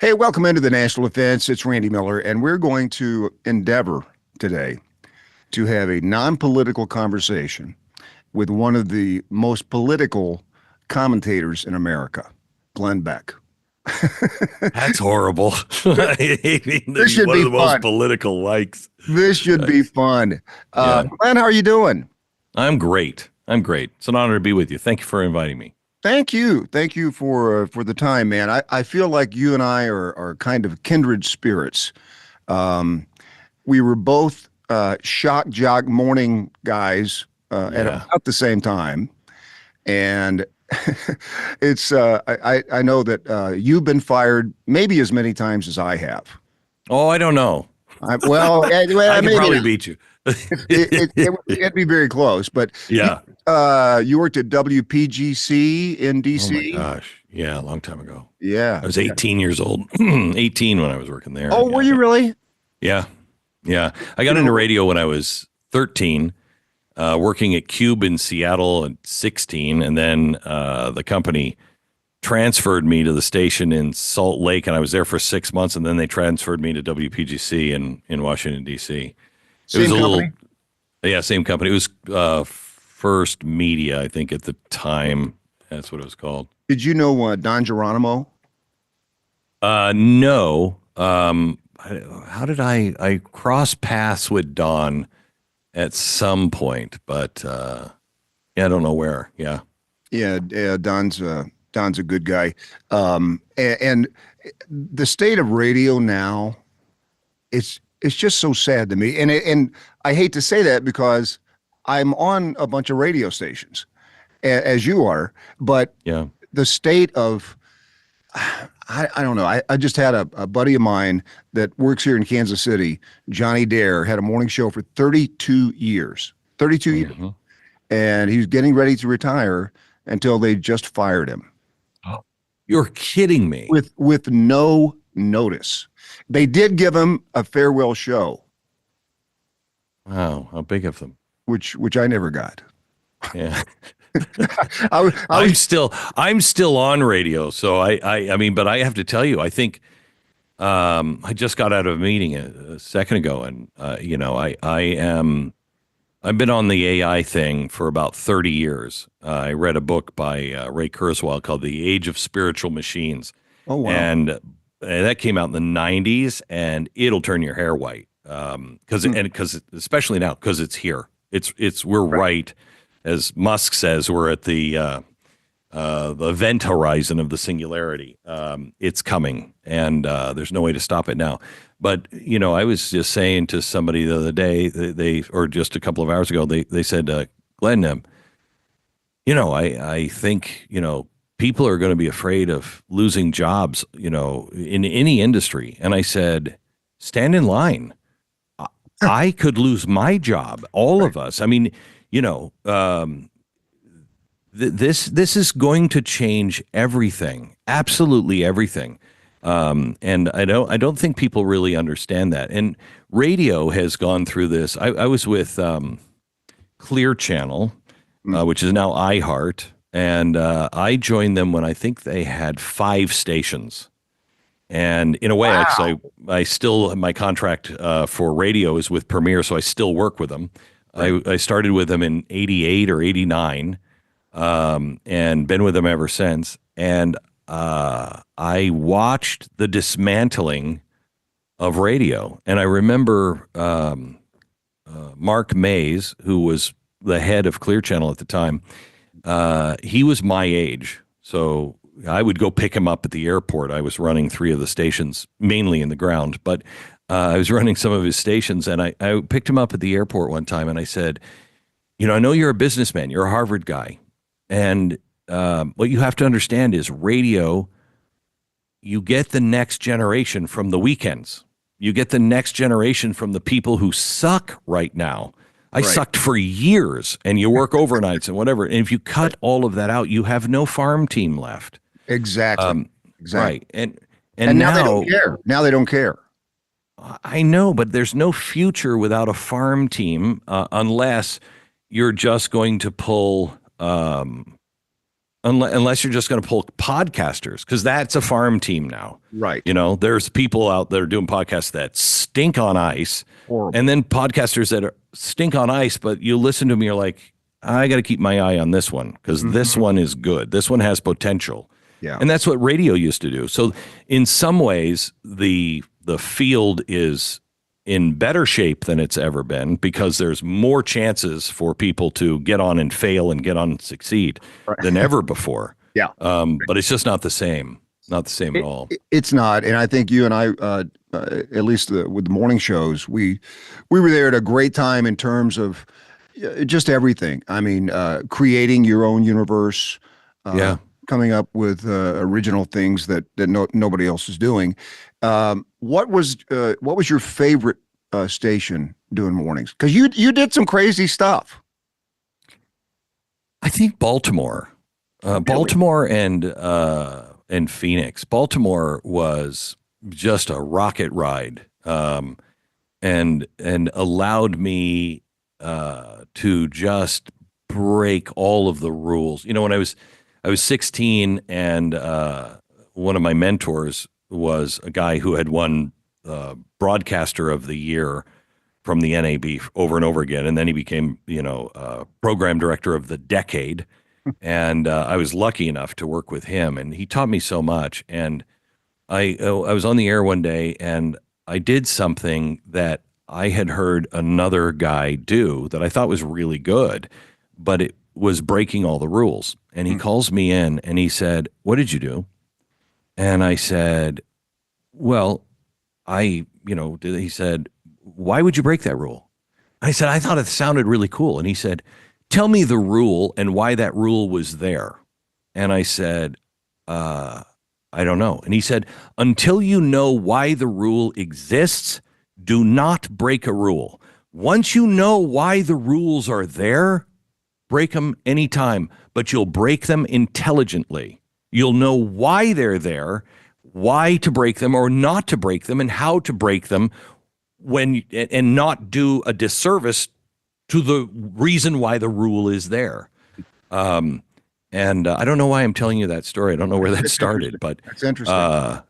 Hey, welcome into the National Defense. It's Randy Miller, and we're going to endeavor today to have a non-political conversation with one of the most political commentators in America, Glenn Beck. That's horrible. I mean, to This be should one of be the most fun. political likes. This should be Nice. fun. Yeah, Glenn, how are you doing? I'm great. I'm great. It's an honor to be with you. Thank you for inviting me. Thank you. Thank you for the time, man. I feel like you and I are kind of kindred spirits. Um, we were both shock jock morning guys at Yeah. about the same time, and I know that you've been fired maybe as many times as I have. Oh, I don't know. Well, I could maybe probably not. beat you. It'd be very close, but Yeah. you worked at WPGC in Oh my DC. gosh. Yeah, a long time ago. Yeah. I was 18 years old. 18 when I was working there. Oh, were Yeah. you really? Yeah. Yeah. I You got into know, radio when I was 13, working at Cube in Seattle at 16, and then the company transferred me to the station in Salt Lake, and I was there for 6 months, and then they transferred me to WPGC in Washington D.C. It was same a little, company. yeah, same company. It was First Media, I think, at the time. That's what it was called. Did you know Don Geronimo? No. How did I cross paths with Don at some point, but yeah, I don't know where. Yeah. Yeah, Don's a good guy. And the state of radio now, it's just so sad to me. And I hate to say that because I'm on a bunch of radio stations, as you are, but Yeah. the state of I don't know. I just had a buddy of mine that works here in Kansas City, Johnny Dare, had a morning show for 32 years. 32 years. Mhm. And he's getting ready to retire until they just fired him You're kidding me. with no notice. They did give him a farewell show, Wow. How big of them. which I never got. Yeah. I was I'm still on radio, so I mean, but I have to tell you, I think I just got out of a meeting a second ago, and I've been on the AI thing for about 30 years. I read a book by Ray Kurzweil called "The Age of Spiritual Machines," oh wow. and that came out in the 90s, and it'll turn your hair white because especially now because it's here. It's we're right, as Musk says, we're at the event horizon of the singularity. It's coming, and there's no way to stop it now. But I was just saying to somebody the other day, or just a couple of hours ago, they said, Glenn, I think people are going to be afraid of losing jobs, in any industry. And I said, stand in line. I could lose my job, all of us. I mean, you know, um, this is going to change everything, absolutely everything. And I don't think people really understand that. And radio has gone through this. I was with Clear Channel, Mm. which is now iHeart, and I joined them when I think they had 5 stations. And in a way, Wow. I still my contract for radio is with Premiere, so I still work with them. Right. I started with them in '88 or '89, and been with them ever since. And I watched the dismantling of radio, and I remember Mark Mays, who was the head of Clear Channel at the time. He was my age, so I would go pick him up at the airport. I was running 3 of the stations, mainly in the ground, but I was running some of his stations, and I picked him up at the airport one time, and I said, I know you're a businessman, you're a Harvard guy, and what you have to understand is radio, you get the next generation from the weekends. You get the next generation from the people who suck right now. I Right. sucked for years, and you work overnights and whatever. And if you cut all of that out, you have no farm team left. Exactly. Um, Exactly. right. And And and now they don't now care. Now they don't care. I know, but there's no future without a farm team unless you're just going to pull unless you're just going to pull podcasters, because that's a farm team now. Right. There's people out there doing podcasts that stink on ice, Horrible. and then podcasters that stink on ice, but you listen to them, you're like, I got to keep my eye on this one because this one is good. This one has potential. Yeah. And that's what radio used to do. So in some ways, the field is in better shape than it's ever been because there's more chances for people to get on and fail and get on and succeed than ever before. Yeah. But it's just not the same. Not the same at all. It's not. And I think you and I, at least with the morning shows, we were there at a great time in terms of just everything. I mean, creating your own universe, coming up with original things that nobody else is doing. What was your favorite station doing mornings? Because you did some crazy stuff. I think Baltimore, Baltimore and Phoenix. Baltimore was just a rocket ride, and allowed me to just break all of the rules. When I was 16, and one of my mentors was a guy who had won Broadcaster of the Year from the NAB over and over again, and then he became program director of the decade. And I was lucky enough to work with him, and he taught me so much. And I was on the air one day, and I did something that I had heard another guy do that I thought was really good, but it was breaking all the rules. And he calls me in and he said, "What did you do?" And I said, "Well, he said, "Why would you break that rule?" I said, "I thought it sounded really cool." And he said, "Tell me the rule and why that rule was there." And I said, "I don't know." And he said, "Until you know why the rule exists, do not break a rule. Once you know why the rules are there, break them anytime, but you'll break them intelligently. You'll know why they're there, why to break them or not to break them, and how to break them and not do a disservice to the reason why the rule is there." And I don't know why I'm telling you that story. I don't know where that started, but That's interesting.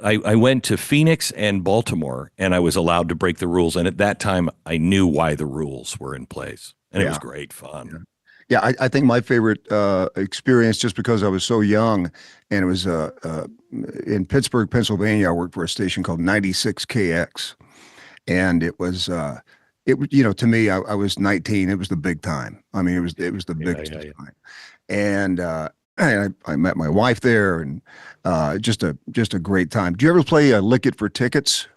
I went to Phoenix and Baltimore, and I was allowed to break the rules. And at that time, I knew why the rules were in place, and it was great fun. Yeah, I think my favorite experience, just because I was so young, and it was in Pittsburgh, Pennsylvania. I worked for a station called 96KX, and it was to me, I was 19. It was the big time. I mean, it was the biggest time, and I met my wife there, and just a great time. Do you ever play Lick It for Tickets?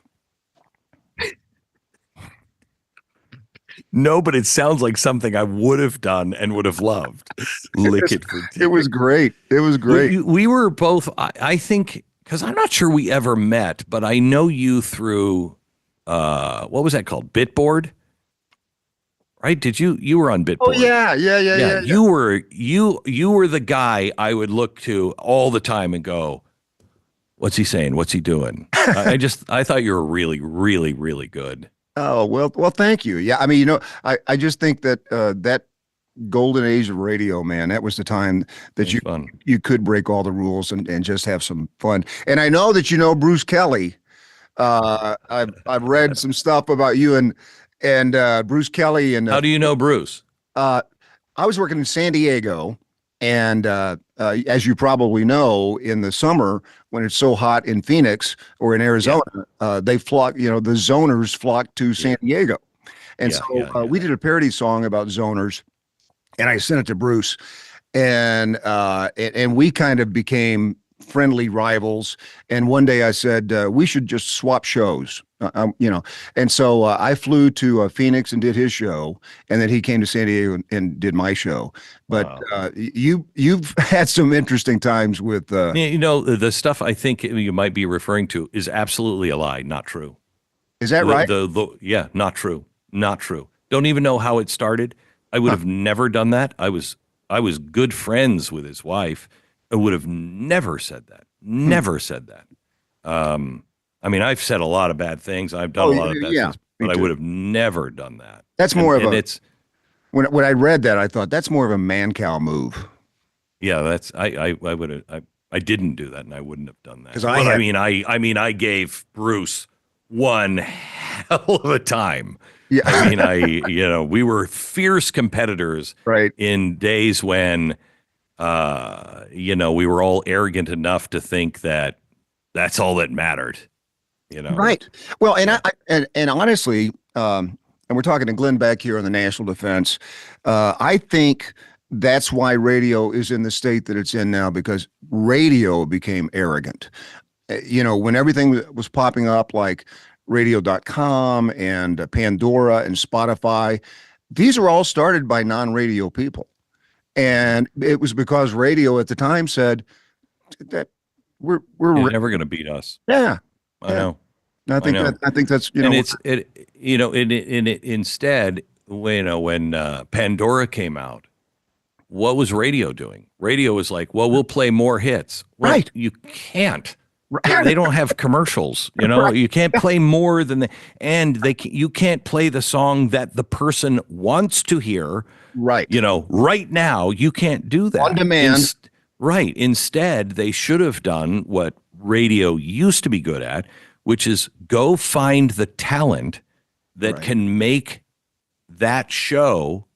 No, but it sounds like something I would have done and would have loved. Lick It for Tickets. It was great. It was great. We were both, I think, because I'm not sure we ever met, but I know you through, what was that called? Bitboard? Right? You were on Bitboard? Oh yeah. You were the guy I would look to all the time and go, "What's he saying? What's he doing?" I thought you were really, really, really good. Oh, well, thank you. Yeah. I mean, I just think that that golden age of radio, man, that was the time that you could break all the rules and just have some fun. And I know that Bruce Kelly. I've read some stuff about you and Bruce Kelly. And how do you know Bruce? I was working in San Diego, and as you probably know, in the summer when it's so hot in Phoenix or in Arizona, they flock. The zoners flock to San Diego, and we did a parody song about zoners, and I sent it to Bruce, and we kind of became friendly rivals. And one day I said, we should just swap shows, and so I flew to Phoenix and did his show, and then he came to San Diego and did my show. But wow. You've had some interesting times with the stuff I think you might be referring to is absolutely a lie, not true. Is that right? Yeah, not true. Not true. Don't even know how it started. I would have never done that. I was good friends with his wife. I would have never said that. Never said that. I mean, I've said a lot of bad things. I've done a lot of bad things, but I would have never done that. That's when I read that, I thought that's more of a man cow move. Yeah, that's I would have I didn't do that, and I wouldn't have done that. because I But had, I mean I gave Bruce one hell of a time. I yeah, mean we were fierce competitors right. in days when we were all arrogant enough to think that that's all that mattered. You know, Right. Well, and yeah, and honestly, and we're talking to Glenn Beck here on the National Defense. I think that's why radio is in the state that it's in now because radio became arrogant. When everything was popping up like radio.com and Pandora and Spotify, these are all started by non-radio people. And it was because radio at the time said that you're we're never going to beat us. yeah, I yeah. know, I I know. think that's And instead, when Pandora came out, what was radio doing? Radio was like, well, we'll play more hits. Well, right. you can't. They Right. don't have commercials. Right. You can't play more than and you can't play the song that the person wants to hear. Right. Right now, you can't do On that. demand. Right. Instead, they should have done what radio used to be good at, which is go find the talent that Right. can make that show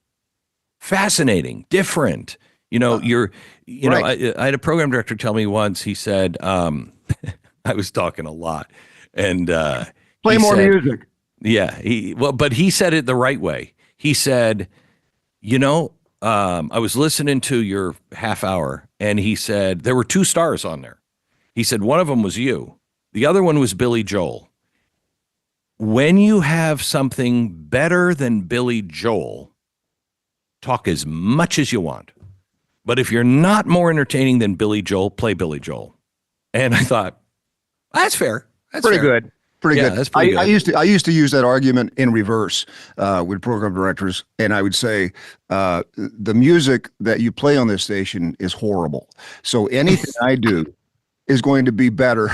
fascinating, different. Uh, right. I had a program director tell me once, he said, I was talking a lot. And Play he more said, music. yeah, but he said it the right way. He said, I was listening to your half hour, and he said, there were two stars on there. He said, one of them was you. The other one was Billy Joel. When you have something better than Billy Joel, talk as much as you want. But if you're not more entertaining than Billy Joel, play Billy Joel. And I thought, that's fair. That's Pretty fair. good. Pretty Yeah, good. that's pretty good. I used to use that argument in reverse with program directors, and I would say the music that you play on this station is horrible. So anything I do is going to be better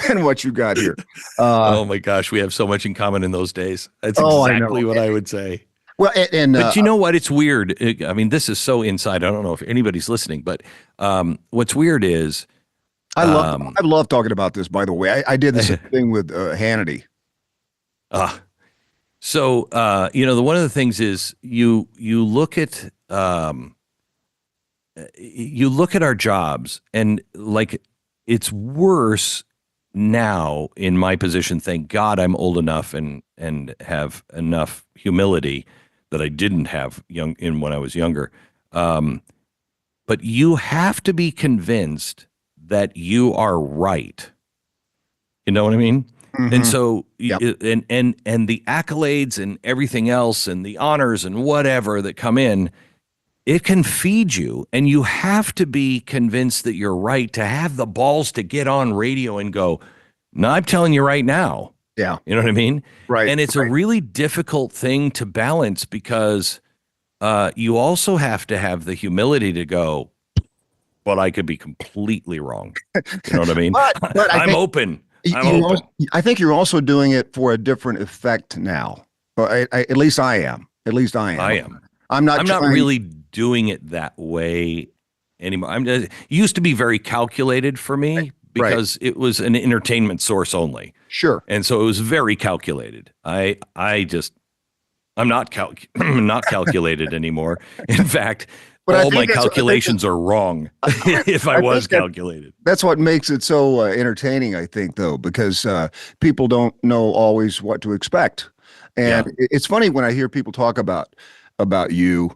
than what you got here. Oh my gosh, we have so much in common in those days. That's Oh, I exactly know. what I would say. Well, But you know what? It's weird. I mean, this is so inside. I don't know if anybody's listening, but what's weird is I love talking about this. By the way, I did the same thing with Hannity. So one of the things is you look at our jobs, and like it's worse now in my position. Thank God I'm old enough and have enough humility that I didn't have when I was younger. But you have to be convinced that you are right. You know what I mean? Mm-hmm. And so, Yep. and the accolades and everything else and the honors and whatever that come in, it can feed you, and you have to be convinced that you're right to have the balls to get on radio and go, no, I'm telling you right now. Yeah. You know what I mean? Right. And it's a really difficult thing to balance because you also have to have the humility to go, but I could be completely wrong. You know what I mean? But I'm open. I'm open. I think you're also doing it for a different effect now. At least I am. At least I am. I am. I'm not really doing it that way anymore. It used to be very calculated for me because it was an entertainment source only. Sure. And so it was very calculated. I'm not not calculated anymore. In fact, all my calculations are wrong if I was calculated. That's what makes it so entertaining, I think, though, because people don't know always what to expect. And it's funny when I hear people talk about you.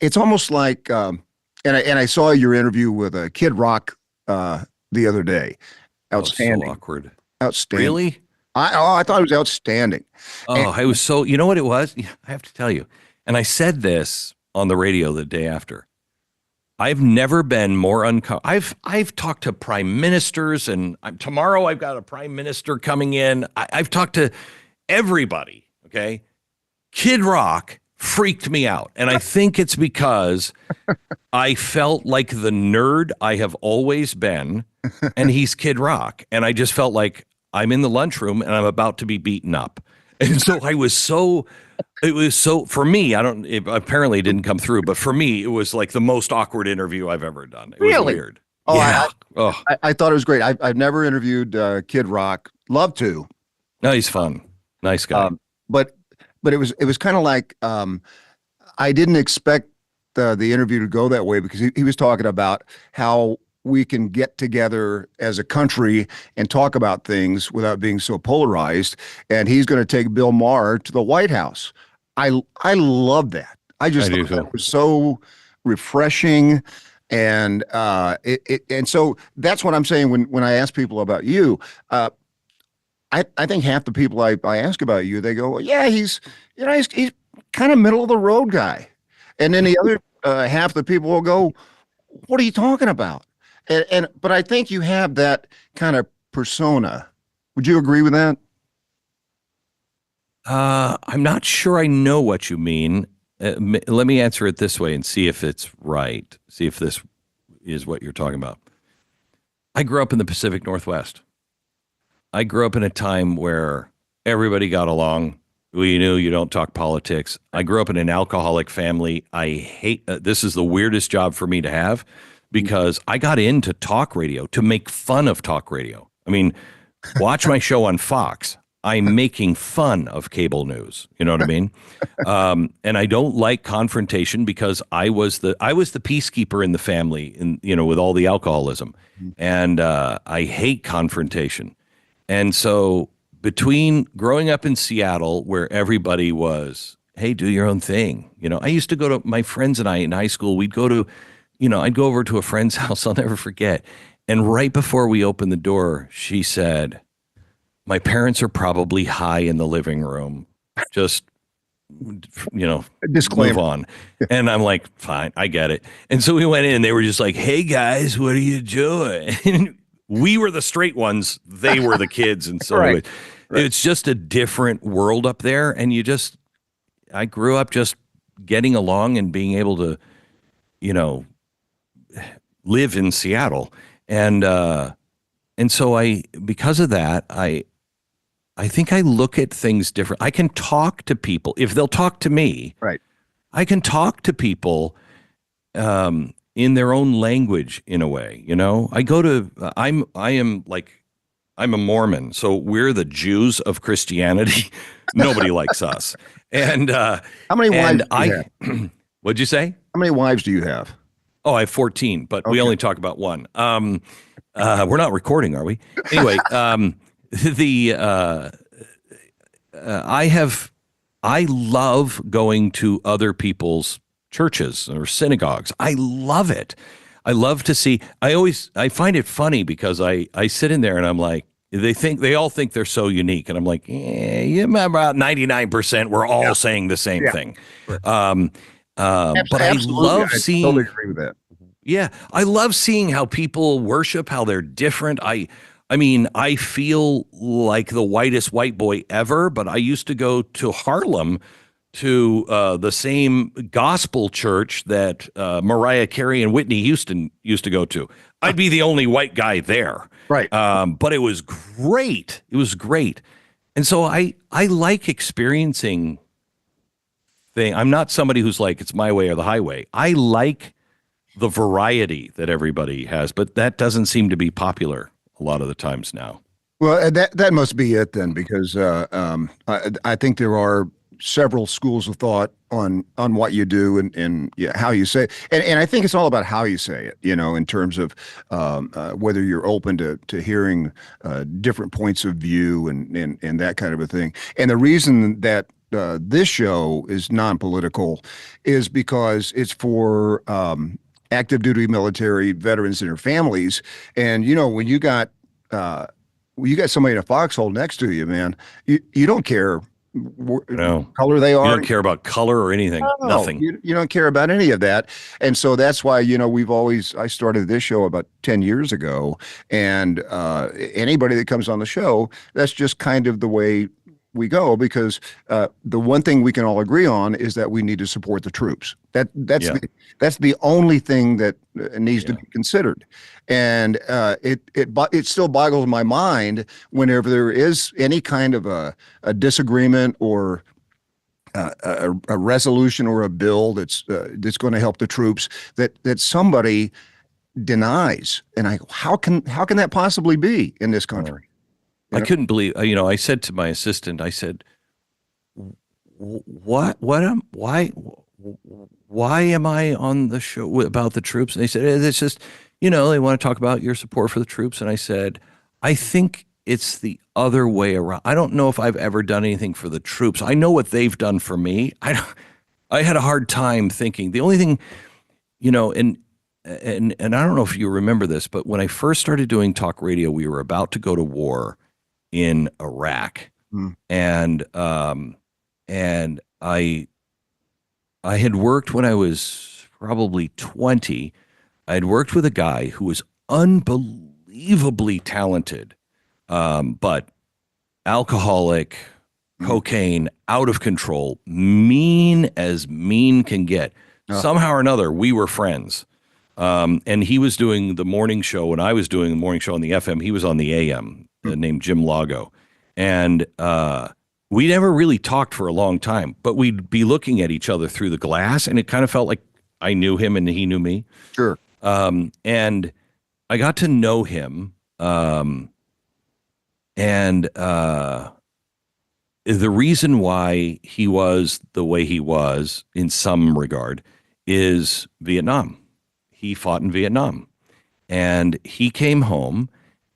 It's almost like, and I saw your interview with Kid Rock the other day. Outstanding. So awkward. Outstanding. Really? I thought it was outstanding. I was so, you know what it was? I have to tell you. And I said this on the radio the day after. I've never been more uncomfortable. I've talked to prime ministers, and tomorrow I've got a prime minister coming in. I've talked to everybody. Okay. Kid Rock freaked me out. And I think it's because I felt like the nerd I have always been, and he's Kid Rock. And I just felt like I'm in the lunchroom and I'm about to be beaten up. And so it was so, for me, it apparently didn't come through, but for me, it was like the most awkward interview I've ever done. It was Really? weird. Oh, Yeah. Oh, I thought it was great. I've never interviewed Kid Rock. Love to, no, he's fun. Nice guy. um, but it was kind of like I didn't expect the interview to go that way because he was talking about how we can get together as a country and talk about things without being so polarized. And he's going to take Bill Maher to the White House. I love that. I I just do thought too. that was so refreshing. And and so that's what I'm saying when I ask people about you. Uh, I think half the people I ask about you, they go, well, yeah, he's kind of middle of the road guy. And then the other half the people will go, what are you talking about? But I think you have that kind of persona. Would you agree with that? I'm not sure I know what you mean. Let me answer it this way and see if it's right. See if this is what you're talking about. I grew up in the Pacific Northwest. I grew up in a time where everybody got along. We knew you don't talk politics. I grew up in an alcoholic family. I hate this is the weirdest job for me to have because I got into talk radio to make fun of talk radio. I mean, watch my show on Fox. I'm making fun of cable news. You know what I mean? And I don't like confrontation because I was the peacekeeper in the family, in with all the alcoholism, and I hate confrontation. And so between growing up in Seattle, where everybody was, hey, do your own thing. I used to go to my friends and I in high school. We'd go to, I'd go over to a friend's house. I'll never forget. And right before we opened the door, she said, my parents are probably high in the living room. Just, move Disclaimer. on. And I'm like, fine, I get it. And so we went in and they were just like, hey guys, what are you doing? And we were the straight ones. They were the kids. And so Right. Right. it's just a different world up there. And I grew up just getting along and being able to, you know, live in Seattle. And so because of that, I think I look at things different. I can talk to people if they'll talk to me. Right. I can talk to people in their own language in a way. I'm a Mormon, so we're the Jews of Christianity. Nobody likes us. And How many wives do you have? What'd you say? How many wives do you have? Oh, I have 14, but we Okay. only talk about one. We're not recording, are we? Anyway, I love going to other people's churches or synagogues. I love it. I love to see. I find it funny because I sit in there and I'm like, they all think they're so unique, and I'm like, about 99%. We're all saying the same thing. Right. But I Absolutely. love I seeing. totally agree with that. Yeah, I love seeing how people worship, how they're different. I mean, I feel like the whitest white boy ever, but I used to go to Harlem to the same gospel church that Mariah Carey and Whitney Houston used to go to. I'd be the only white guy there. Right. But it was great. It was great. And so I like experiencing things. I'm not somebody who's like, it's my way or the highway. I like the variety that everybody has, but that doesn't seem to be popular a lot of the times now. Well, that must be it then, because I think there are several schools of thought on what you do and yeah, how you say it. And I think it's all about how you say it, in terms of whether you're open to hearing different points of view and that kind of a thing. And the reason that this show is non-political is because it's for active duty military veterans and their families. And when you got somebody in a foxhole next to you, man, you don't care No, color they you are. don't care about color or anything. No, Nothing. you don't care about any of that. And so that's why, I started this show about 10 years ago. And anybody that comes on the show, that's just kind of the way we go, because the one thing we can all agree on is that we need to support the troops. Yeah. That's the only thing that needs to Yeah. be considered. And it still boggles my mind whenever there is any kind of a disagreement, or a resolution or a bill that's going to help the troops, that somebody denies. And how can that possibly be in this Uh, country? You I know? couldn't believe, I said to my assistant, I said, why am I on the show about the troops? And they said, it's just, they want to talk about your support for the troops. And I said, I think it's the other way around. I don't know if I've ever done anything for the troops. I know what they've done for me. I had a hard time thinking. The only thing, and I don't know if you remember this, but when I first started doing talk radio, we were about to go to war in Iraq, Mm. and and I had worked when I was probably 20. I had worked with a guy who was unbelievably talented, but alcoholic, cocaine, out of control, mean as mean can get. Uh, Somehow or another, we were friends. And he was doing the morning show, and I was doing the morning show on the FM. He was on the AM, named Jim Lago. And we never really talked for a long time, but we'd be looking at each other through the glass, and it kind of felt like I knew him and he knew me. sure. And I got to know him. And the reason why he was the way he was, in some regard, is Vietnam. He fought in Vietnam, and he came home,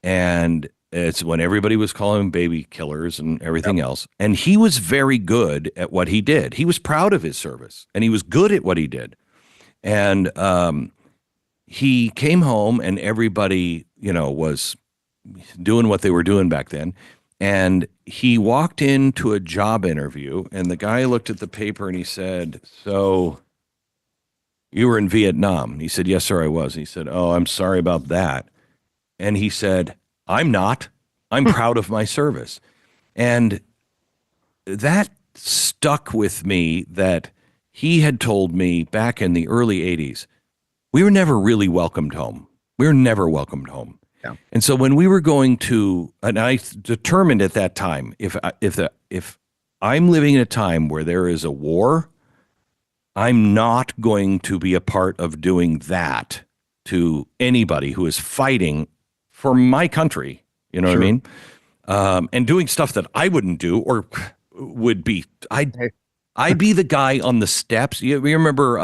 and it's when everybody was calling him baby killers and everything else. And he was very good at what he did. He was proud of his service, and he was good at what he did. And he came home, and everybody, was doing what they were doing back then. And he walked into a job interview, and the guy looked at the paper and he said, "So you were in Vietnam?" He said, "Yes, sir, I was." And he said, "Oh, I'm sorry about that." And he said, "I'm not. I'm proud of my service." And that stuck with me, that he had told me back in the early 80s, we were never really welcomed home. We were never welcomed home. Yeah. And so when we were going to, and I determined at that time, if I'm living in a time where there is a war, I'm not going to be a part of doing that to anybody who is fighting for my country. You know what I Sure. mean? And doing stuff that I wouldn't do, or would be, Hey. I'd be the guy on the steps. You remember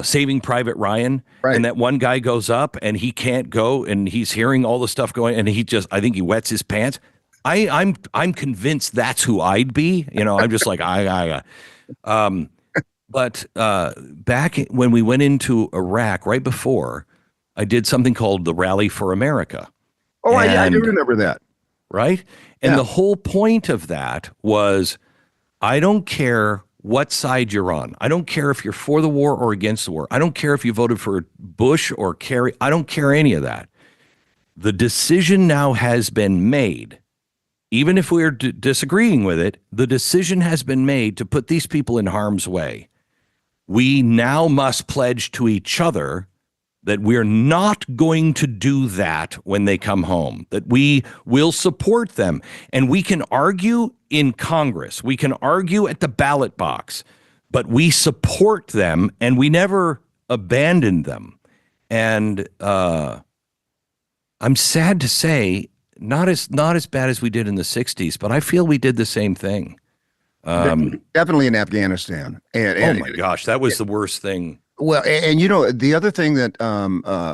Saving Private Ryan? Right. And that one guy goes up and he can't go, and he's hearing all the stuff going, and I think he wets his pants. I'm convinced that's who I'd be. I'm just like, but back when we went into Iraq, right before, I did something called the Rally for America. Oh, I do And remember that. right? And Yeah. the whole point of that was, I don't care what side you're on. I don't care if you're for the war or against the war. I don't care if you voted for Bush or Kerry. I don't care any of that. The decision now has been made. Even if we're disagreeing with it, the decision has been made to put these people in harm's way. We now must pledge to each other that we're not going to do that when they come home, that we will support them. And we can argue in Congress, we can argue at the ballot box, but we support them, and we never abandon them. And I'm sad to say, not as bad as we did in the 60s, but I feel we did the same thing. Definitely in Afghanistan. Oh my gosh, that was the worst thing. Well, and the other thing that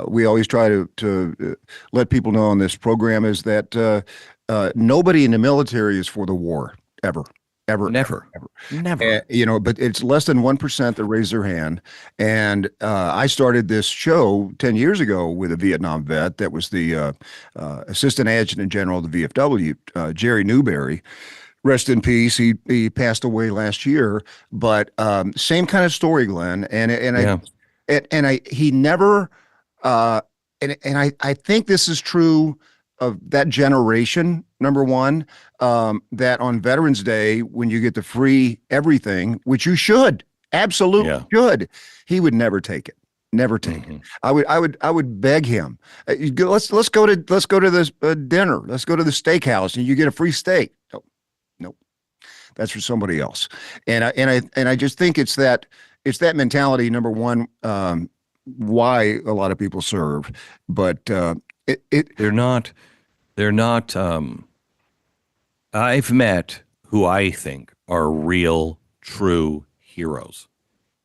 we always try to let people know on this program is that nobody in the military is for the war, ever, ever, Never. ever. Never. But it's less than 1% that raise their hand. And I started this show 10 years ago with a Vietnam vet that was the Assistant Adjutant General of the VFW, Jerry Newberry. Rest in peace. He passed away last year, but same kind of story, Glenn. Yeah. I he never, and I think this is true of that generation, number one, that on Veterans Day, when you get the free everything, which you should, absolutely Yeah. should, he would never take it. Never take it. Hmm. I would beg him. Let's go to this dinner. Let's go to the steakhouse, and you get a free steak. No, no, that's for somebody else. And I just think it's that mentality. Number one, why a lot of people serve, but it They're not, they're not, I've met who I think are real, true heroes.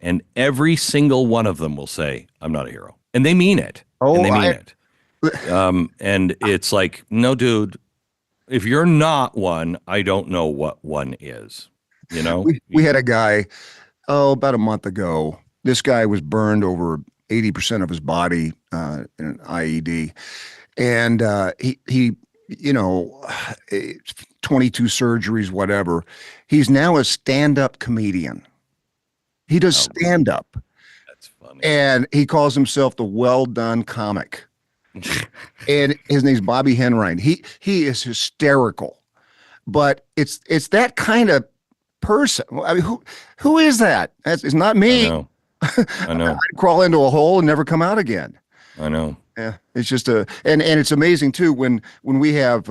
And every single one of them will say, I'm not a hero. And they mean it. And oh they mean I it. And it's like, no, dude, if you're not one, I don't know what one is. You know? we had a guy about a month ago. This guy was burned over 80% of his body in an IED, and he you know 22 surgeries, whatever. He's now a stand-up comedian. He does Oh, stand-up, that's funny. and he calls himself the well done comic. And his name's Bobby Henright. He is hysterical, but it's that kind of person. I mean, who is that? It's not I me. know. I know. I'd crawl into a hole and never come out again. I know. Yeah, it's just and it's amazing too when we have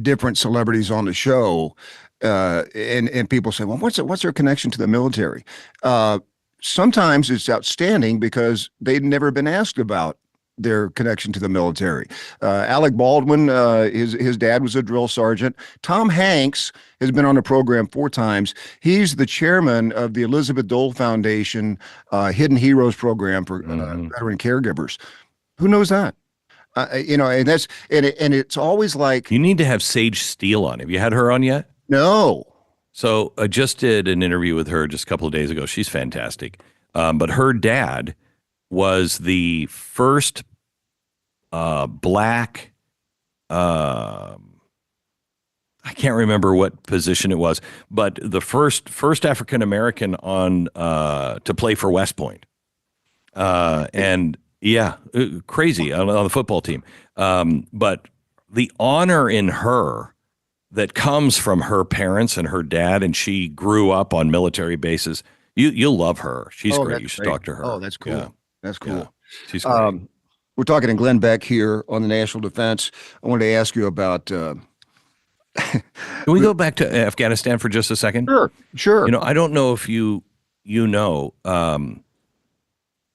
different celebrities on the show, and people say, well, what's their connection to the military? Sometimes it's outstanding because they've never been asked about their connection to the military. Alec Baldwin, his dad was a drill sergeant. Tom Hanks has been on the program 4 times. He's the chairman of the Elizabeth Dole Foundation Hidden Heroes program for Hmm. veteran caregivers. Who knows that? And it's always like, You need to have Sage Steele on. Have you had her on yet? no. So I just did an interview with her just a couple of days ago. She's fantastic. But her dad was the first black, I can't remember what position it was, but the first African American on to play for West Point. And yeah, crazy on the football team. But the honor in her that comes from her parents and her dad, and she grew up on military bases. You'll love her. She's Oh, great. that's You should great. talk to her. Oh, that's cool. Yeah, That's yeah, cool. she's great. Um, we're talking to Glenn Beck here on the National Defense. I wanted to ask you about. Can we go back to Afghanistan for just a second? Sure, sure. You know, I don't know if you know, and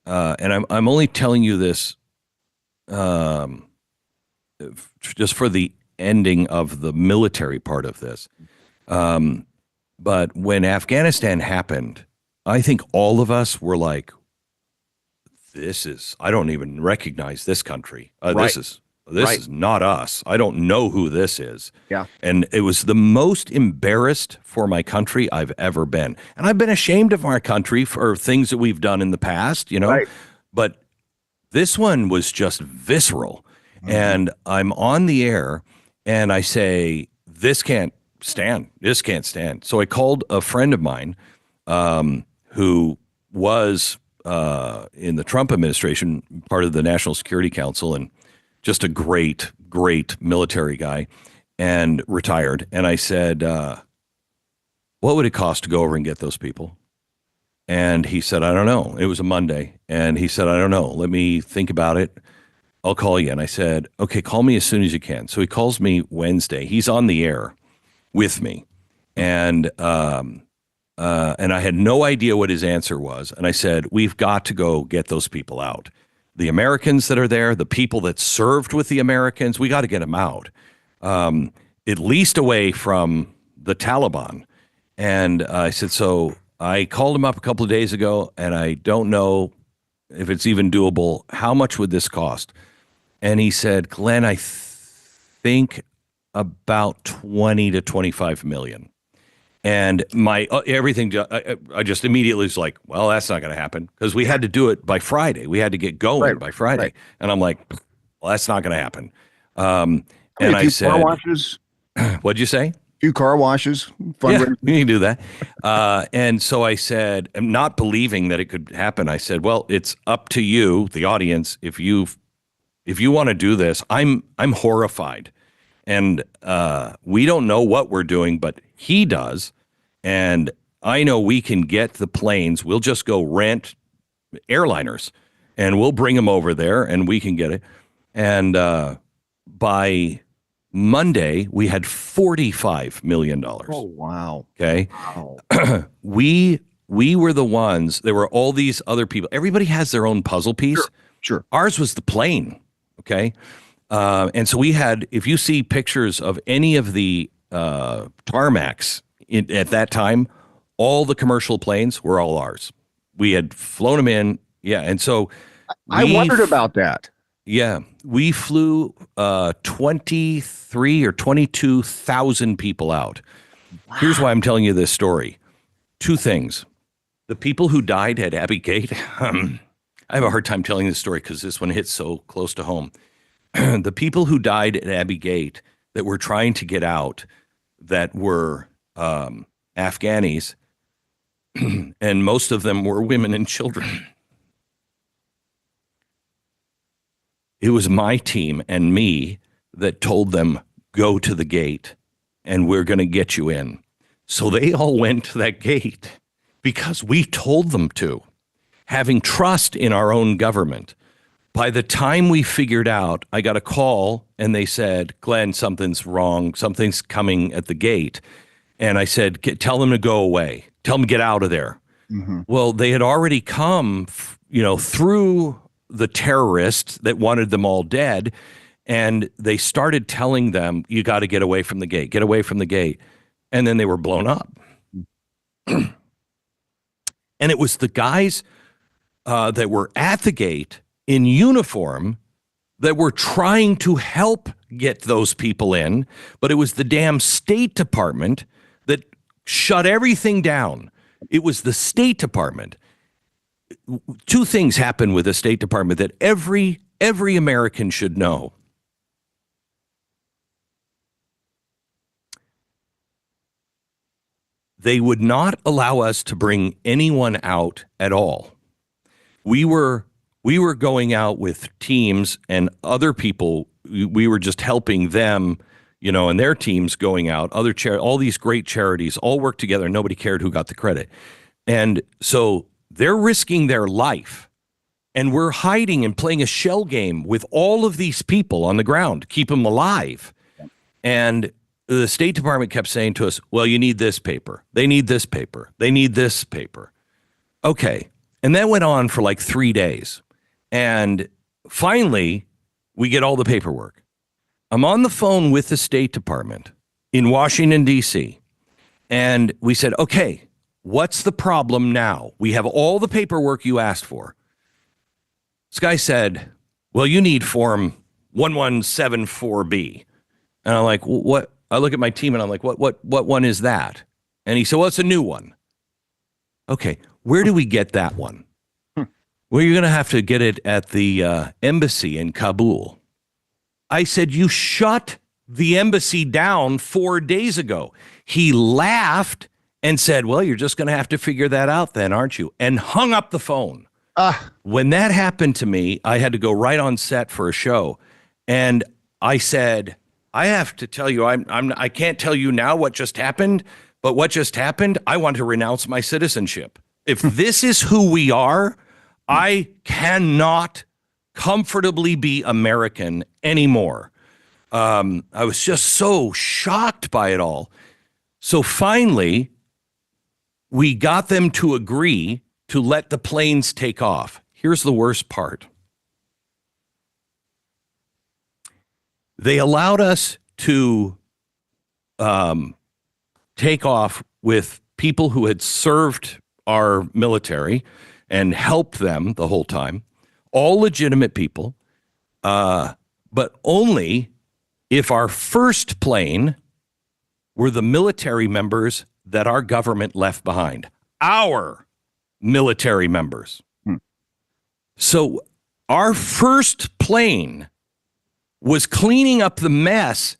I'm only telling you this um, just for the ending of the military part of this. But when Afghanistan happened, I think all of us were like, I don't even recognize this country. Right, This right. is not us. I don't know who this is. Yeah. And it was the most embarrassed for my country I've ever been. And I've been ashamed of our country for things that we've done in the past, Right. but this one was just visceral. Mhm. And I'm on the air and I say, this can't stand. This can't stand. So I called a friend of mine who was in the Trump administration, part of the National Security Council, and just a great, great military guy, and retired. And I said, what would it cost to go over and get those people? And he said, I don't know. It was a Monday. And he said, I don't know. Let me think about it. I'll call you. And I said, okay, call me as soon as you can. So he calls me Wednesday. He's on the air with me. And I had no idea what his answer was. And I said, we've got to go get those people out. The Americans that are there, the people that served with the Americans, we got to get them out, at least away from the Taliban. And I said, so I called him up a couple of days ago, and I don't know if it's even doable. How much would this cost? And he said, Glenn, I think about 20 to 25 million. And my everything, I just immediately was like, well, that's not going to happen because we had to do it by Friday. We had to get Right, going by Friday. right. And I'm like, well, that's not going to happen. I mean, And a I few car said, washes, what'd you say? few car washes, Yeah, fundraising. you can do that. And so I said, I'm not believing that it could happen. I said, well, it's up to you, the audience, if if you want to do this, I'm horrified. And we don't know what we're doing, but he does. And I know we can get the planes. We'll just go rent airliners and we'll bring them over there and we can get it. And by Monday, we had $45 million. Oh, wow. Okay. Wow. We were the ones, there were all these other people. Everybody has their own puzzle piece. Sure. Ours was the plane. Okay. And so we had, if you see pictures of any of the tarmacs at that time, all the commercial planes were all ours. We had flown them in. Yeah. And so I wondered about that. Yeah. We flew 23 or 22,000 people out. Wow. Here's why I'm telling you this story. Two things. The people who died at Abbey Gate, I have a hard time telling this story because this one hits so close to home. The people who died at Abbey Gate that were trying to get out, that were Afghanis, and most of them were women and children. It was my team and me that told them, go to the gate and we're going to get you in. So they all went to that gate because we told them to, having trust in our own government. By the time we figured out, I got a call and they said, Glenn, something's wrong. Something's coming at the gate. And I said, tell them to go away. Tell them to get out of there. Mm-hmm. Well, they had already come, through the terrorists that wanted them all dead. And they started telling them, you got to get away from the gate, get away from the gate. And then they were blown up. And it was the guys that were at the gate in uniform that were trying to help get those people in, but it was the damn State Department that shut everything down. It was the State Department. Two things happen with the State Department that every American should know. They would not allow us to bring anyone out at all. We were going out with teams and other people. We were just helping them, and their teams going out. All these great charities all worked together. Nobody cared who got the credit. And so they're risking their life. And we're hiding and playing a shell game with all of these people on the ground, keep them alive. And the State Department kept saying to us, well, you need this paper. They need this paper. They need this paper. Okay. And that went on for like 3 days. And finally, we get all the paperwork. I'm on the phone with the State Department in Washington, D.C. And we said, okay, what's the problem now? We have all the paperwork you asked for. This guy said, well, you need form 1174B. And I'm like, well, what? I look at my team and I'm like, what one is that? And he said, well, it's a new one. Okay, where do we get that one? Well, you're going to have to get it at the embassy in Kabul. I said, you shut the embassy down 4 days ago. He laughed and said, well, you're just going to have to figure that out then, aren't you? And hung up the phone. When that happened to me, I had to go right on set for a show. And I said, I have to tell you, I can't tell you now what just happened, but what just happened, I want to renounce my citizenship. If this is who we are, I cannot comfortably be American anymore. I was just so shocked by it all. So finally, we got them to agree to let the planes take off. Here's the worst part. They allowed us to take off with people who had served our military and helped them the whole time, all legitimate people, but only if our first plane were the military members that our government left behind. Our military members. So our first plane was cleaning up the mess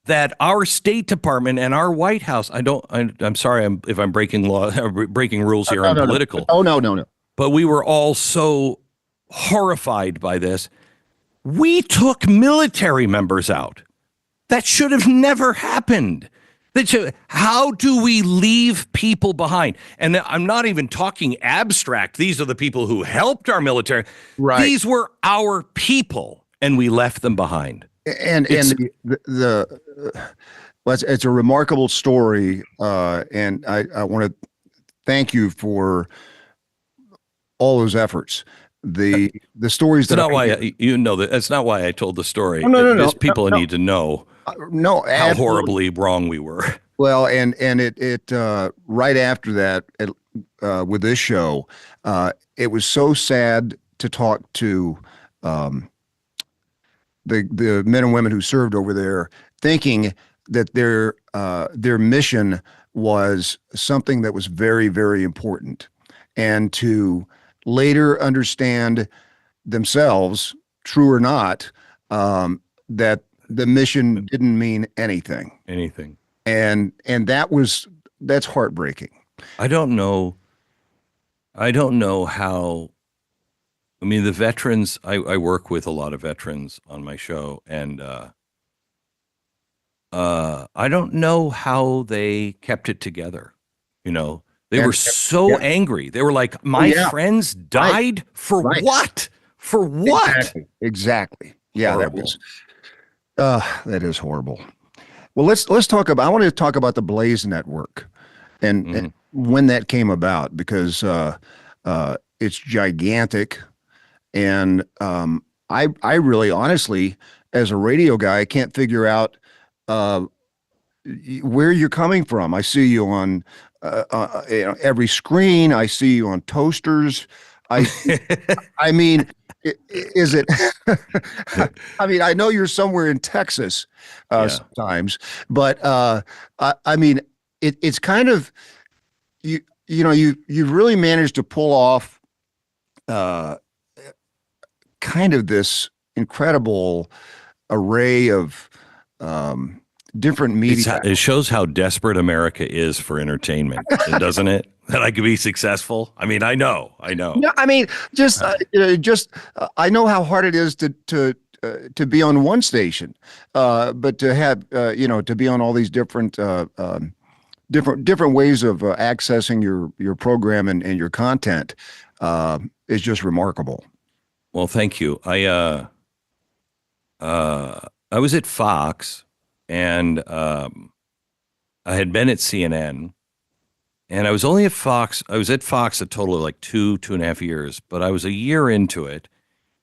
that our State Department and our White House. I'm sorry if I'm breaking rules here. I'm political. Oh, no. But we were all so horrified by this. We took military members out. That should have never happened. How do we leave people behind? And I'm not even talking abstract. These are the people who helped our military. Right. These were our people, and we left them behind. And well, it's a remarkable story, and I want to thank you for all those efforts. The stories That's that not why that's not why I told the story. Oh, no, Just people need to know no, how absolutely. horribly wrong we were. Well, and it right after that, with this show, it was so sad to talk to the men and women who served over there, thinking that their mission was something that was very, very important, and to later understand themselves, true or not, that the mission didn't mean anything. Anything. And that's heartbreaking. I don't know how. I mean, the veterans. I work with a lot of veterans on my show, and I don't know how they kept it together. You know, they were so angry. They were like, "My friends died for what? For what?" Exactly. Yeah, Horrible. That is horrible. Well, let's talk about. I want to talk about the Blaze Network, and when that came about, because it's gigantic, and I really honestly, as a radio guy, I can't figure out where you're coming from. I see you on every screen. I see you on toasters. I mean, is it? I mean, I know you're somewhere in Texas sometimes, but I mean, it's kind of you've really managed to pull off kind of this incredible array of different media. It shows how desperate America is for entertainment, doesn't it? That I could be successful. I mean, I know. No, I mean, I know how hard it is to be on one station, but to have to be on all these different ways of accessing your program and your content is just remarkable. Well, thank you. I was at Fox, and I had been at CNN. And I was only at Fox. I was at Fox a total of like 2.5 years, but I was a year into it.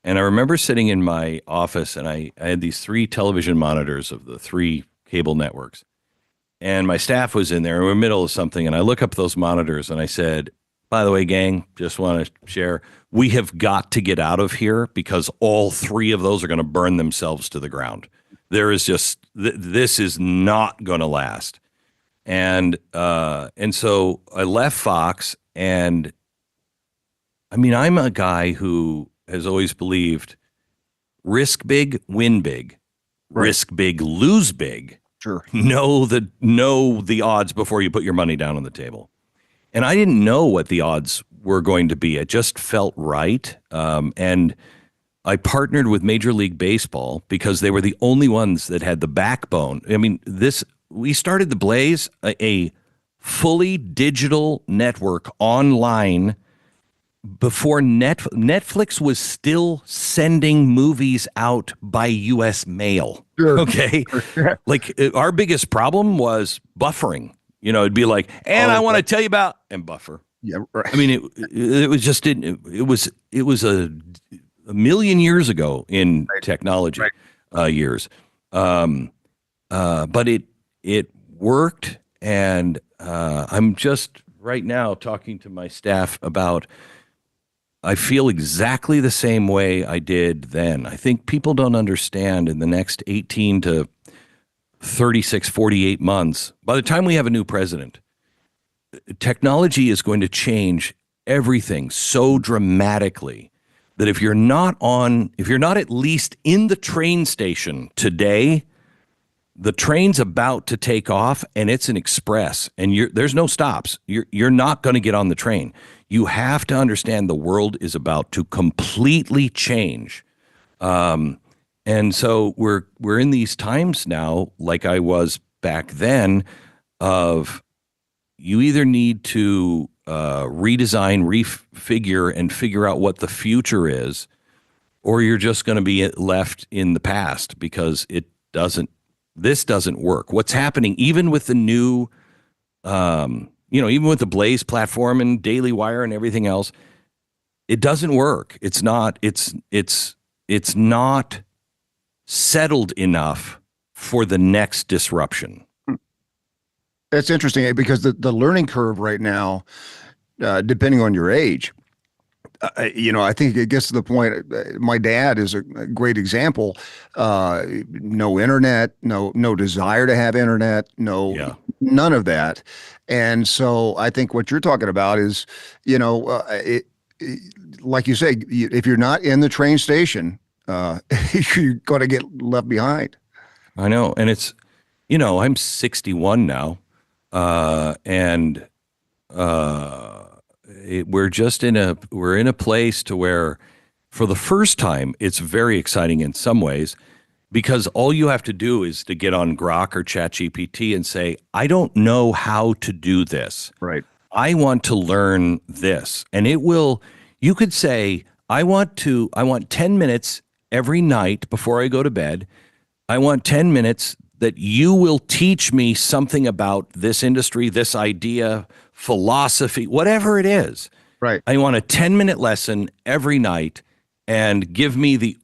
And I remember sitting in my office, and I had these 3 television monitors of the 3 cable networks. And my staff was in there. We were in the middle of something. And I look up those monitors and I said, by the way, gang, just want to share, we have got to get out of here because all 3 of those are going to burn themselves to the ground. There is just, this is not going to last. And so I left Fox, and I mean, I'm a guy who has always believed risk big, win big, risk big, lose big. Sure. Know the odds before you put your money down on the table. And I didn't know what the odds were going to be. It just felt right. And I partnered with Major League Baseball because they were the only ones that had the backbone. I mean, we started the Blaze, a fully digital network online before Netflix was still sending movies out by U.S. mail. Sure. Okay. Like our biggest problem was buffering. It'd be like, and I want to tell you about, and buffer. Yeah. Right. I mean, it was just, it was a million years ago in technology years. But it worked, and I'm just right now talking to my staff about, I feel exactly the same way I did then. I think people don't understand in the next 18 to 36, 48 months, by the time we have a new president, technology is going to change everything so dramatically that if you're not at least in the train station today, the train's about to take off, and it's an express, and there's no stops. You're not going to get on the train. You have to understand the world is about to completely change. And so we're in these times now, like I was back then, of you either need to redesign, refigure, and figure out what the future is, or you're just going to be left in the past because this doesn't work. What's happening, even with the new, even with the Blaze platform and Daily Wire and everything else, it doesn't work. It's not settled enough for the next disruption. That's interesting because the learning curve right now, depending on your age, I think it gets to the point. My dad is a great example. No internet, no desire to have internet, Yeah. none of that. And so I think what you're talking about is, like you say, if you're not in the train station, you're going to get left behind. I know. And I'm 61 now. And we're in a place to where for the first time, it's very exciting in some ways because all you have to do is to get on Grok or ChatGPT and say, I don't know how to do this. Right. I want to learn this. And you could say, I want 10 minutes every night before I go to bed. I want 10 minutes that you will teach me something about this industry, this idea, philosophy, whatever it is. Right. I want a 10-minute lesson every night and give me the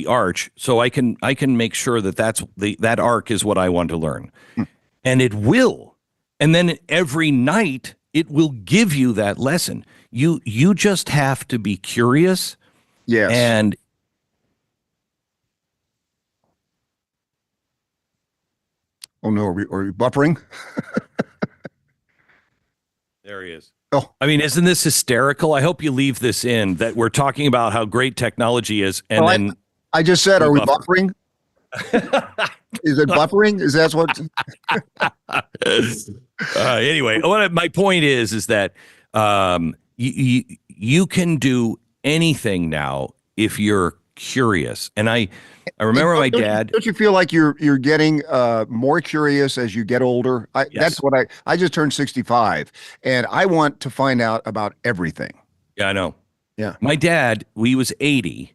arch so I can make sure that arc is what I want to learn. And it will. And then every night it will give you that lesson. You just have to be curious. Yes. And oh no, are we buffering? there he is. Oh, I mean, isn't this hysterical? I hope you leave this in that we're talking about how great technology is, and then I just said, we are we buffer. buffering? Is it buffering? Is that what? Anyway, my point is that you can do anything now if you're curious. And I remember my dad. Don't you feel like you're getting more curious as you get older? Yes. That's what I just turned 65, and I want to find out about everything. Yeah, I know. Yeah. My dad, he was 80,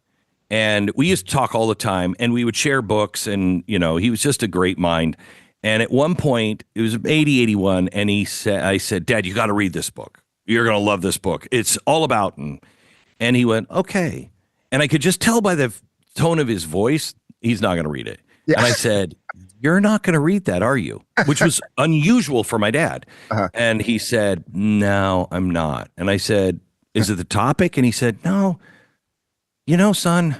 and we used to talk all the time, and we would share books, and he was just a great mind. And at one point, it was 80, 81, and I said, Dad, you got to read this book. You're going to love this book. It's all about, and he went, okay. And I could just tell by the tone of his voice, he's not going to read it. Yeah. And I said, you're not going to read that, are you? Which was unusual for my dad. Uh-huh. And he said, no, I'm not. And I said, is it the topic? And he said, no, son,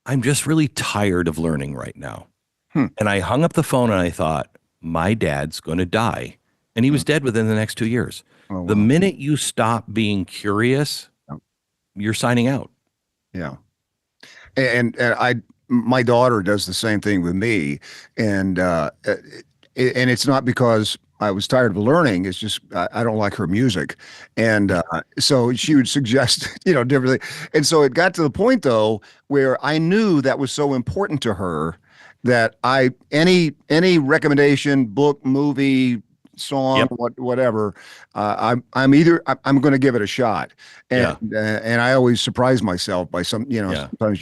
I'm just really tired of learning right now. And I hung up the phone and I thought, my dad's going to die. And he was dead within the next 2 years. Oh, wow. The minute you stop being curious, you're signing out. Yeah. And my daughter does the same thing with me. And it's not because I was tired of learning. It's just, I don't like her music. And so she would suggest, differently. And so it got to the point though, where I knew that was so important to her that any recommendation, book, movie, song, whatever, I'm going to give it a shot. And and I always surprise myself by sometimes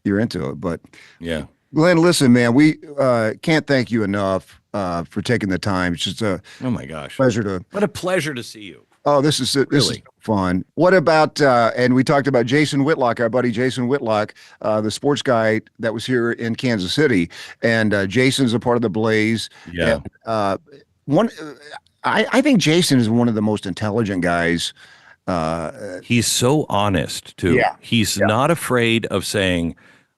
you're into it. But yeah, Glenn, listen, man, we can't thank you enough for taking the time. It's just oh my gosh, what a pleasure to see you. Oh, this is fun. What about, and we talked about Jason Whitlock, our buddy Jason Whitlock, the sports guy that was here in Kansas City. And Jason's a part of the Blaze. Yeah. And, I think Jason is one of the most intelligent guys. He's so honest, too. Yeah. He's not afraid of saying,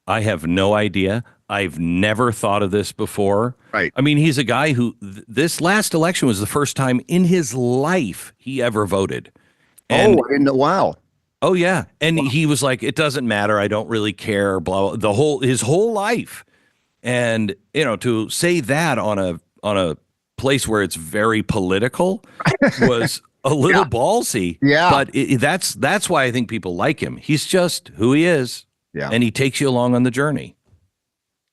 I have no idea. I've never thought of this before. Right. I mean, he's a guy who this last election was the first time in his life he ever voted. And, I didn't know. Wow. Oh, yeah. And he was like, it doesn't matter. I don't really care. Blah, blah, his whole life. And, to say that on a place where it's very political was a little ballsy. Yeah. But that's why I think people like him. He's just who he is. Yeah. and he takes you along on the journey.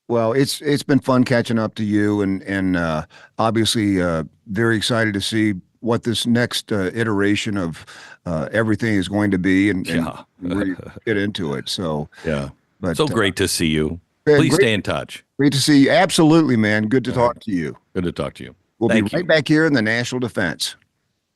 Well, it's been fun catching up to you, and obviously very excited to see what this next iteration of everything is going to be, and Yeah. really get into it. So, Yeah. but So great to see you. Please great, stay in touch. great to see you. Absolutely, man. Good to All right. talk to you. Good to talk to you. We'll be Thank right you. back here in the National Defense.